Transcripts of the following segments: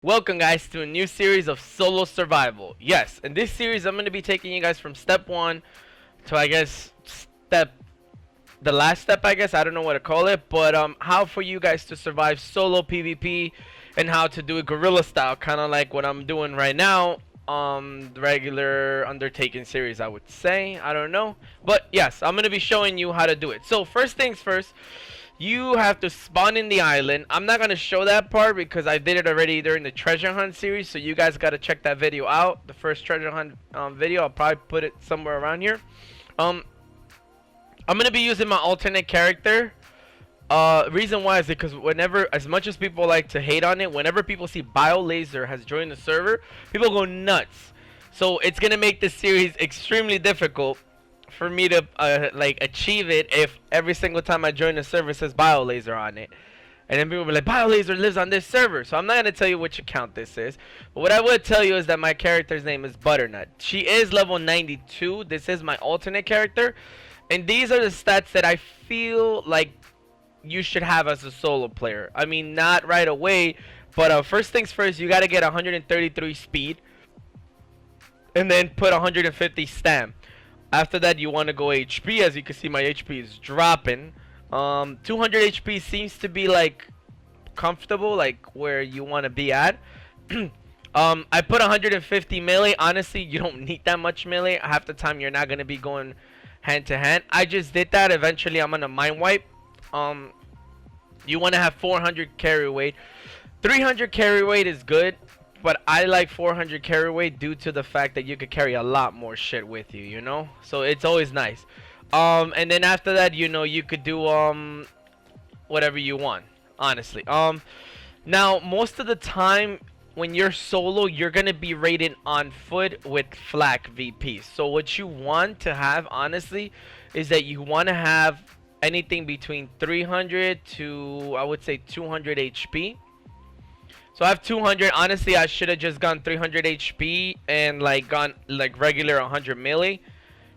Welcome guys to a new series of solo survival. Yes, in this series I'm going to be taking you guys from step 1 to I guess the last step, I guess. I don't know what to call it, but how for you guys to survive solo PvP and how to do it guerrilla style, kind of like what I'm doing right now. The regular Undertaking series, I would say. I don't know, but yes, I'm going to be showing you how to do it. So first things first, you have to spawn in the island. I'm not going to show that part because I did it already during the treasure hunt series. So you guys got to check that video out. The first treasure hunt video. I'll probably put it somewhere around here. I'm going to be using my alternate character. Reason why is because whenever, as much as people like to hate on it, whenever people see Biolazer has joined the server, people go nuts. So it's going to make this series extremely difficult for me to like achieve it if every single time I join the server says Biolazer on it. And then people will be like, Biolazer lives on this server. So I'm not going to tell you which account this is. But what I would tell you is that my character's name is Butternut. She is level 92. This is my alternate character. And these are the stats that I feel like you should have as a solo player. I mean, not right away. But first things first, you got to get 133 speed. And then put 150 stam. After that, you want to go HP. As you can see, my HP is dropping. 200 HP seems to be like comfortable, like where you want to be at. I put 150 melee. Honestly, you don't need that much melee. Half the time, you're not going to be going hand to hand. I just did that. Eventually, I'm going to mind wipe. You want to have 400 carry weight. 300 carry weight is good. But I like 400 carry weight due to the fact that you could carry a lot more shit with you, you know? So it's always nice. And then after that, you know, you could do whatever you want, honestly. Now most of the time when you're solo, you're gonna be rated on foot with flak VP. So what you want to have, honestly, is that you want to have anything between 300 to, I would say, 200 HP. So I have 200. Honestly, I should have just gone 300 HP and like gone like regular 100 melee.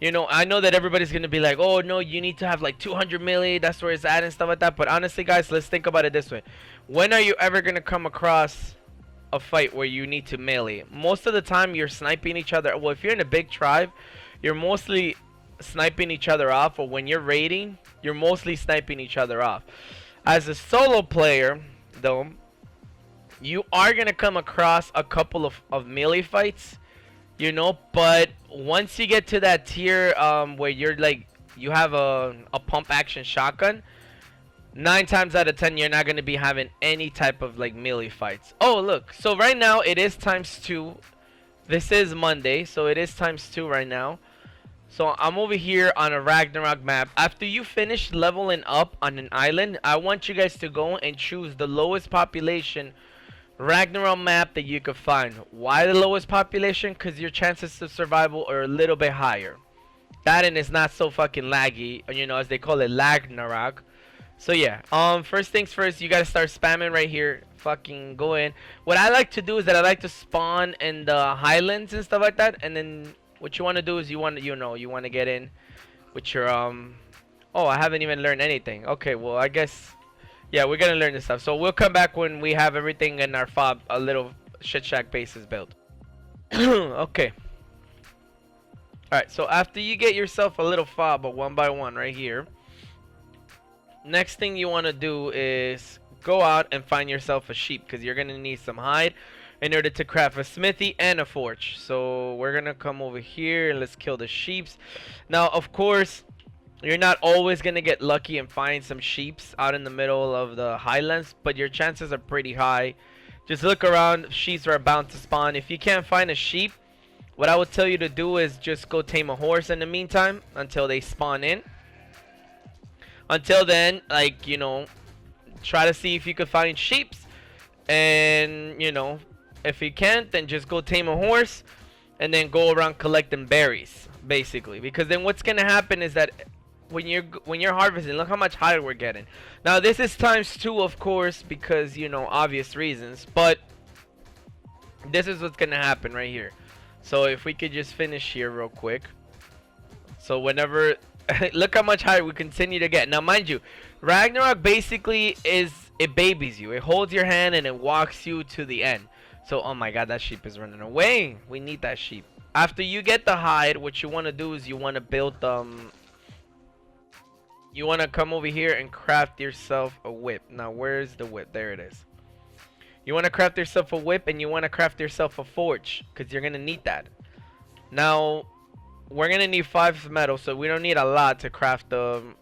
You know, I know that everybody's gonna be like, oh no, you need to have like 200 melee. That's where it's at and stuff like that. But honestly, guys, let's think about it this way: when are you ever gonna come across a fight where you need to melee? Most of the time, you're sniping each other. Well, if you're in a big tribe, you're mostly sniping each other off. Or when you're raiding, you're mostly sniping each other off. As a solo player, though, you are gonna come across a couple of melee fights, you know, but once you get to that tier where you're like, you have a pump action shotgun, 9 times out of 10 you're not gonna be having any type of like melee fights. Oh look, so right now it is ×2. This is Monday, so it is ×2 right now. So I'm over here on a Ragnarok map. After you finish leveling up on an island, I want you guys to go and choose the lowest population Ragnarok map that you could find. Why the lowest population? Because your chances of survival are a little bit higher. That and it's not so fucking laggy, you know, as they call it, Ragnarok. So yeah, first things first, you gotta start spamming right here. Fucking go in. What I like to do is that I like to spawn in the highlands and stuff like that, and then what you want to do is you want to get in with your oh, I haven't even learned anything. Okay, well I guess, yeah, we're gonna learn this stuff. So we'll come back when we have everything in our fob, a little shit shack base is built. Okay. Alright, so after you get yourself a little fob, a 1x1 right here, next thing you want to do is go out and find yourself a sheep, because you're gonna need some hide in order to craft a smithy and a forge. So we're gonna come over here and let's kill the sheeps. Now of course, you're not always gonna get lucky and find some sheeps out in the middle of the highlands, but your chances are pretty high. Just look around, sheeps are bound to spawn. If you can't find a sheep, what I would tell you to do is just go tame a horse in the meantime until they spawn in. Until then, like, you know, try to see if you could find sheeps, and you know, if you can't, then just go tame a horse and then go around collecting berries, basically. Because then what's gonna happen is that when you're harvesting, look how much higher we're getting. Now this is ×2, of course, because, you know, obvious reasons, but this is what's gonna happen right here. So if we could just finish here real quick. So whenever look how much higher we continue to get. Now mind you, Ragnarok basically is, it babies you. It holds your hand and it walks you to the end. So, oh my god, that sheep is running away. We need that sheep. After you get the hide, what you want to do is you want to build you want to come over here and craft yourself a whip. Now, where's the whip? There it is. You want to craft yourself a whip, and you want to craft yourself a forge, because you're going to need that. Now, we're going to need 5 metal, so we don't need a lot to craft the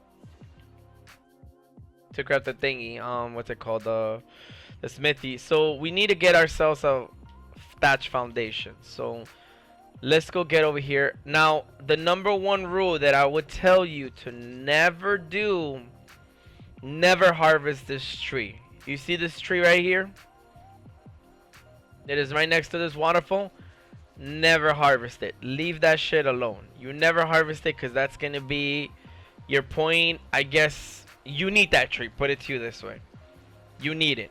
thingy. What's it called? The smithy. So, we need to get ourselves a thatch foundation. So, let's go get over here. Now, the #1 rule that I would tell you to never do, never harvest this tree. You see this tree right here? It is right next to this waterfall. Never harvest it. Leave that shit alone. You never harvest it because that's going to be your point. I guess you need that tree. Put it to you this way. You need it.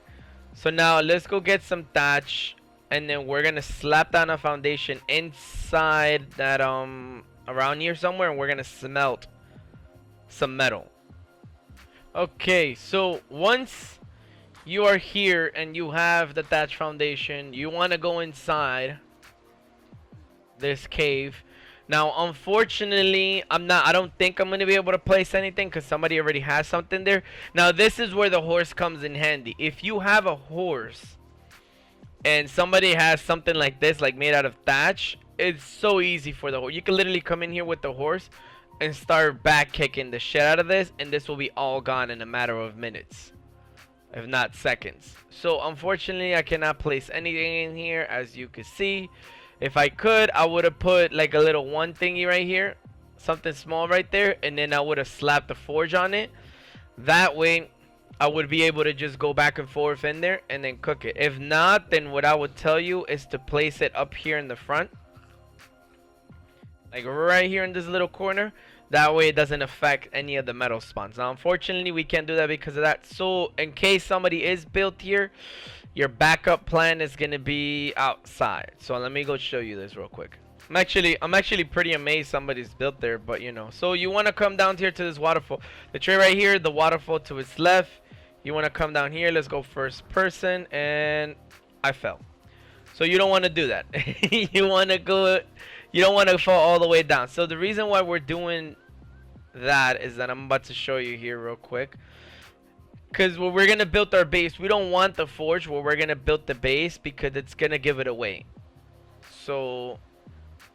So now let's go get some thatch. And then we're going to slap down a foundation inside that, around here somewhere. And we're going to smelt some metal. Okay, so once you are here and you have the thatch foundation, you want to go inside this cave. Now, unfortunately, I don't think I'm going to be able to place anything because somebody already has something there. Now, this is where the horse comes in handy. If you have a horse and somebody has something like this, like made out of thatch, it's so easy for the horse. You can literally come in here with the horse and start back kicking the shit out of this, and this will be all gone in a matter of minutes, if not seconds. So unfortunately, I cannot place anything in here, as you can see. If I could, I would have put like a little one thingy right here, something small right there, and then I would have slapped the forge on it. That way I would be able to just go back and forth in there and then cook it. If not, then what I would tell you is to place it up here in the front, like right here in this little corner. That way it doesn't affect any of the metal spawns. Now, unfortunately, we can't do that because of that. So, in case somebody is built here, your backup plan is going to be outside. So, let me go show you this real quick. I'm actually pretty amazed somebody's built there, but you know. So, you want to come down here to this waterfall. The tree right here, the waterfall to its left. You want to come down here. Let's go first person, and I fell. So, you don't want to do that. You want to go... You don't want to fall all the way down. So the reason why we're doing that is that I'm about to show you here real quick. Because when we're going to build our base, we don't want the forge where we're going to build the base because it's going to give it away. So,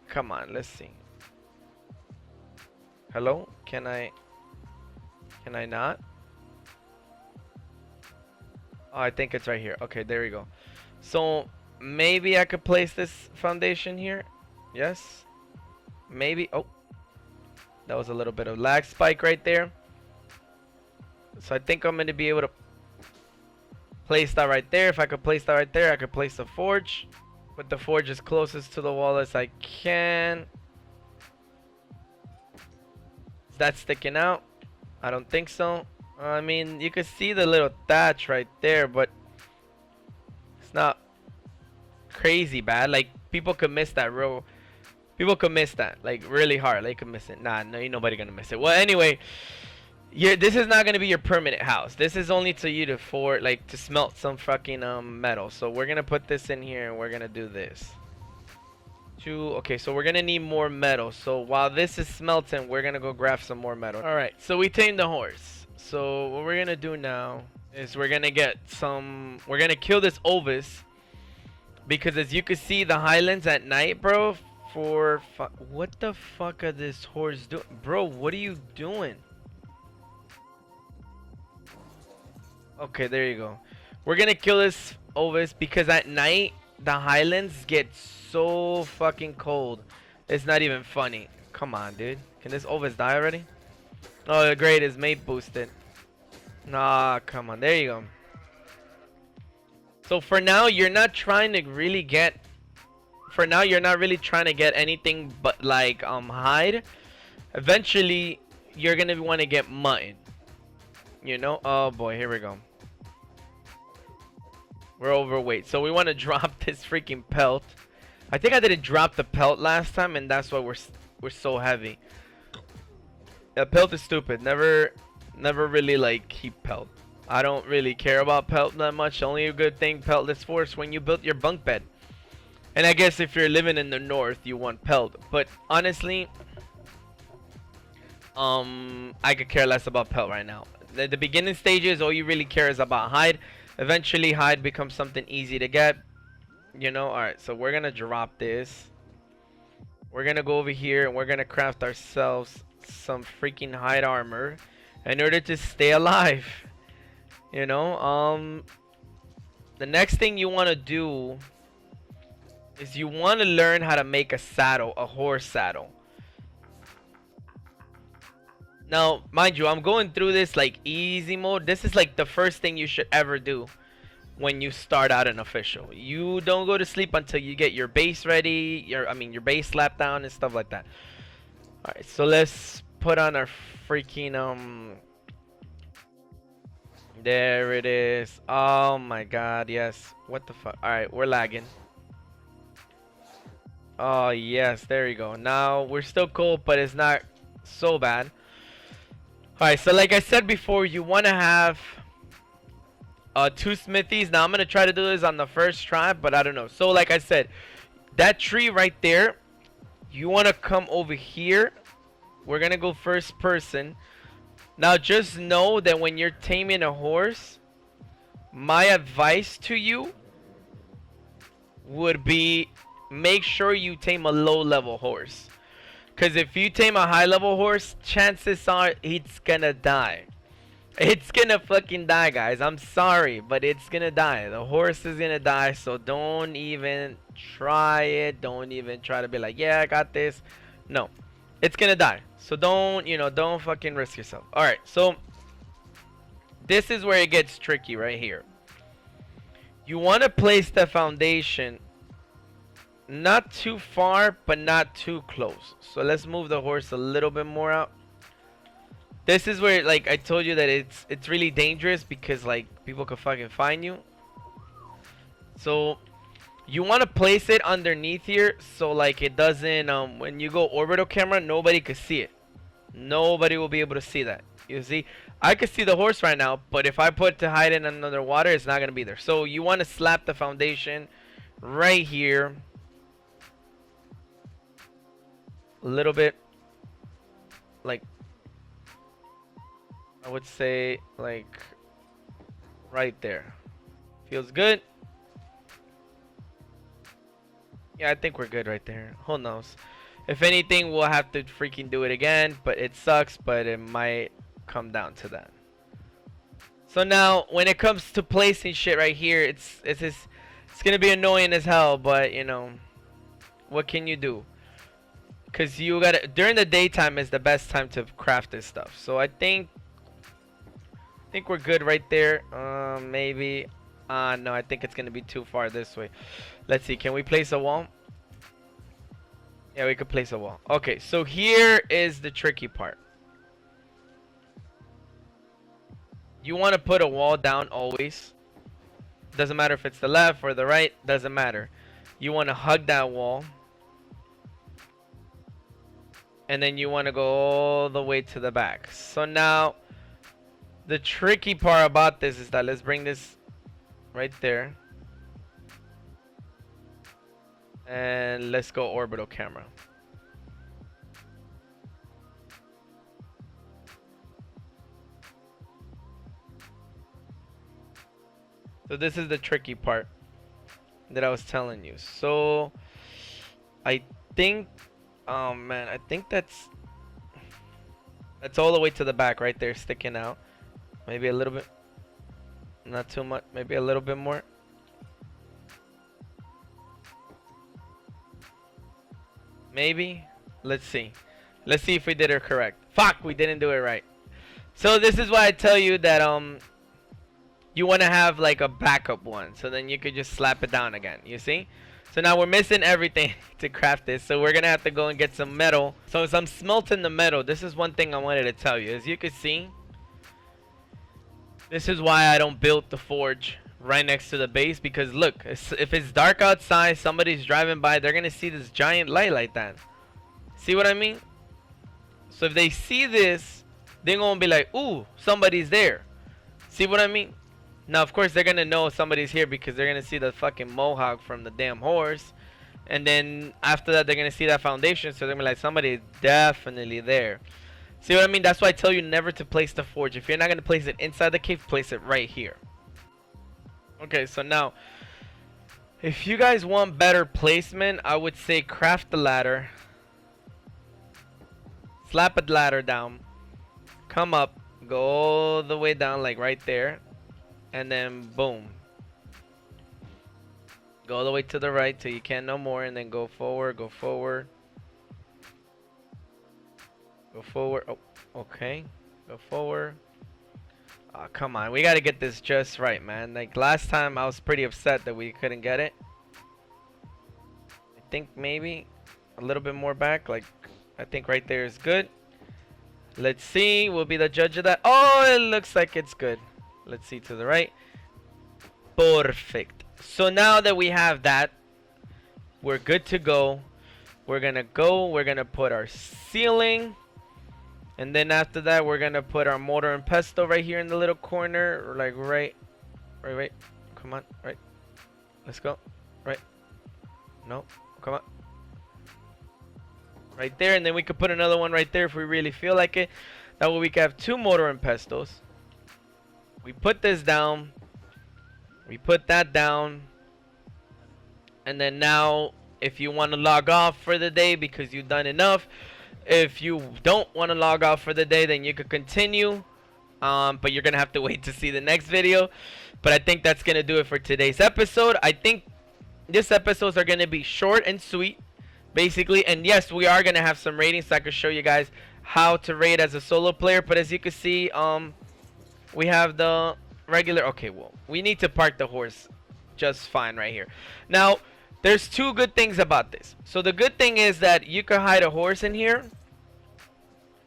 come on, let's see. Hello? Can I not? Oh, I think it's right here. Okay, there we go. So, maybe I could place this foundation here. Yes, maybe. Oh, that was a little bit of lag spike right there. So I think I'm going to be able to place that right there. If I could place that right there, I could place the forge. Put the forge as closest to the wall as I can. Is that sticking out? I don't think so. I mean, you can see the little thatch right there, but it's not crazy bad. Like, people could miss that real... People could miss that, like, really hard. They could miss it. Nah, no, ain't nobody gonna miss it. Well, anyway, this is not gonna be your permanent house. This is only to you to smelt some fucking metal. So we're gonna put this in here and we're gonna do this. Okay, so we're gonna need more metal. So while this is smelting, we're gonna go grab some more metal. All right, so we tamed the horse. So what we're gonna do now is we're gonna kill this Ovis, because as you can see, the highlands at night, bro. What the fuck are this horse doing? Bro, what are you doing? Okay, there you go. We're gonna kill this Ovis because at night the highlands get so fucking cold. It's not even funny. Come on, dude. Can this Ovis die already? Oh, great. His mate boosted. Nah, come on. There you go. So for now, you're not trying to really get... For now, you're not really trying to get anything but like hide. Eventually, you're gonna want to get mutton. You know? Oh boy, here we go. We're overweight, so we want to drop this freaking pelt. I think I didn't drop the pelt last time, and that's why we're so heavy. The pelt is stupid. Never really like keep pelt. I don't really care about pelt that much. The only good thing pelt is for is when you built your bunk bed. And I guess if you're living in the north, you want pelt. But honestly, I could care less about pelt right now. The beginning stages, all you really care is about hide. Eventually, hide becomes something easy to get. You know, alright, so we're gonna drop this. We're gonna go over here and we're gonna craft ourselves some freaking hide armor in order to stay alive. You know, the next thing you want to do is you want to learn how to make a saddle, a horse saddle. Now, mind you, I'm going through this like easy mode. This is like the first thing you should ever do when you start out an official. You don't go to sleep until you get your base ready, your base slapped down and stuff like that. All right, so let's put on our freaking there it is. Oh my god, yes. What the fuck? All right, we're lagging. Oh yes, there you go. Now we're still cold, but it's not so bad. All right, so like I said before, you want to have 2 smithies. Now I'm gonna try to do this on the first try, but I don't know. So like I said, that tree right there, you want to come over here. We're gonna go first person. Now just know that when you're taming a horse, my advice to you would be make sure you tame a low level horse. Because if you tame a high level horse, chances are it's gonna die. It's gonna fucking die, guys. I'm sorry, but it's gonna die. The horse is gonna die, so don't even try it. Don't even try to be like, yeah, I got this. No, it's gonna die. So don't, don't fucking risk yourself. All right, so this is where it gets tricky right here. You want to place the foundation not too far, but not too close. So let's move the horse a little bit more out. This is where, like I told you, that it's really dangerous because like people could fucking find you. So you want to place it underneath here so like it doesn't when you go orbital camera, nobody could see it. Nobody will be able to see that. You see, I could see the horse right now, but if I put to hide it under water, it's not gonna be there. So you want to slap the foundation right here a little bit, like I would say like right there. Feels good. Yeah, I think we're good right there. Who knows? If anything, we'll have to freaking do it again, but it sucks, but it might come down to that. So now when it comes to placing shit right here, it's gonna be annoying as hell, but what can you do? Because you gotta, during the daytime is the best time to craft this stuff. So I think we're good right there. Maybe no, I think it's gonna be too far this way. Let's see, can we place a wall? Yeah, we could place a wall. Okay, so here is the tricky part. You want to put a wall down always. Doesn't matter if it's the left or the right, doesn't matter. You want to hug that wall. And then you want to go all the way to the back. So now, the tricky part about this is that, let's bring this right there. And let's go orbital camera. So this is the tricky part that I was telling you. So I think, oh man, I think that's all the way to the back right there, sticking out. Maybe a little bit, not too much, maybe a little bit more. Maybe. Let's see if we did it correct. Fuck, we didn't do it right. So this is why I tell you that you want to have like a backup one, so then you could just slap it down again. You see? So now we're missing everything to craft this, so we're gonna have to go and get some metal. So as I'm smelting the metal, this is one thing I wanted to tell you. As you can see, this is why I don't build the forge right next to the base, because look, if it's dark outside, somebody's driving by, they're gonna see this giant light like that. See what I mean? So if they see this, they're gonna be like, ooh, somebody's there. See what I mean? Now, of course, they're gonna know somebody's here because they're gonna see the fucking mohawk from the damn horse. And then after that, they're gonna see that foundation. So they're gonna be like, somebody is definitely there. See what I mean? That's why I tell you never to place the forge. If you're not gonna place it inside the cave, place it right here. Okay, so now, if you guys want better placement, I would say craft the ladder. Slap a ladder down. Come up. Go all the way down, like right there. And then boom. Go all the way to the right till you can't no more. And then go forward, go forward. Go forward. Oh, okay. Go forward. Oh, come on. We got to get this just right, man. Like last time, I was pretty upset that we couldn't get it. I think maybe a little bit more back. Like, I think right there is good. Let's see. We'll be the judge of that. Oh, it looks like it's good. Let's see to the right. Perfect. So now that we have that, we're good to go. We're going to go. We're going to put our ceiling. And then after that, we're going to put our mortar and pestle right here in the little corner. Like right. Come on. Right. Let's go. Right. No. Come on. Right there. And then we could put another one right there if we really feel like it. That way we can have 2 mortar and pestles. We put this down. We put that down. And then now, if you want to log off for the day because you've done enough. If you don't want to log off for the day, then you could continue. But you're going to have to wait to see the next video. But I think that's going to do it for today's episode. I think these episodes are going to be short and sweet, basically. And yes, we are going to have some ratings so I can show you guys how to rate as a solo player. But as you can see, we have the regular. Okay, well, we need to park the horse just fine right here. Now, there's 2 good things about this. So the good thing is that you can hide a horse in here,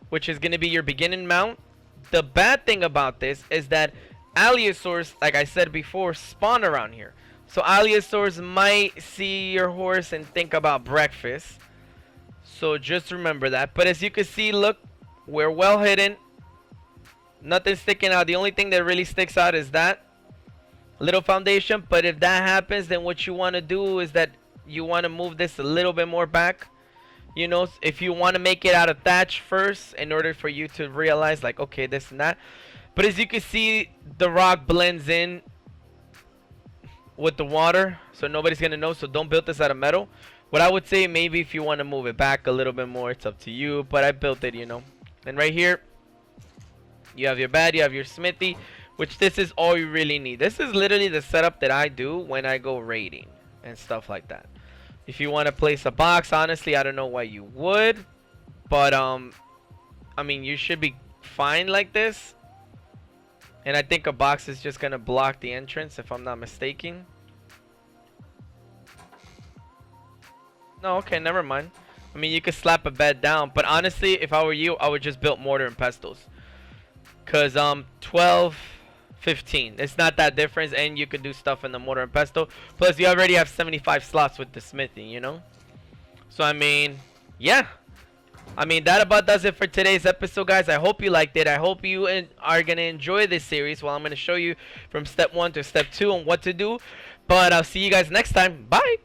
which is going to be your beginning mount. The bad thing about this is that allosaurs, like I said before, spawn around here. So allosaurs might see your horse and think about breakfast. So just remember that. But as you can see, look, we're well hidden. Nothing sticking out. The only thing that really sticks out is that little foundation. But if that happens, then what you want to do is that you want to move this a little bit more back. You know, if you want to make it out of thatch first in order for you to realize like, okay, this and that. But as you can see, the rock blends in with the water, so nobody's gonna know. So don't build this out of metal. What I would say, maybe if you want to move it back a little bit more, it's up to you. But I built it, you know. And right here, you have your bed, you have your smithy, which this is all you really need. This is literally the setup that I do when I go raiding and stuff like that. If you want to place a box, honestly, I don't know why you would, but I mean, you should be fine like this. And I think a box is just gonna block the entrance, if I'm not mistaken. No, okay, never mind. I mean, you could slap a bed down, but honestly, if I were you, I would just build mortar and pestles. Cause 12, 15. It's not that difference, and you could do stuff in the mortar and pestle. Plus, you already have 75 slots with the smithy, you know. So I mean, yeah. I mean, that about does it for today's episode, guys. I hope you liked it. I hope you are gonna enjoy this series. Well, I'm gonna show you from step 1 to step 2 on what to do. But I'll see you guys next time. Bye.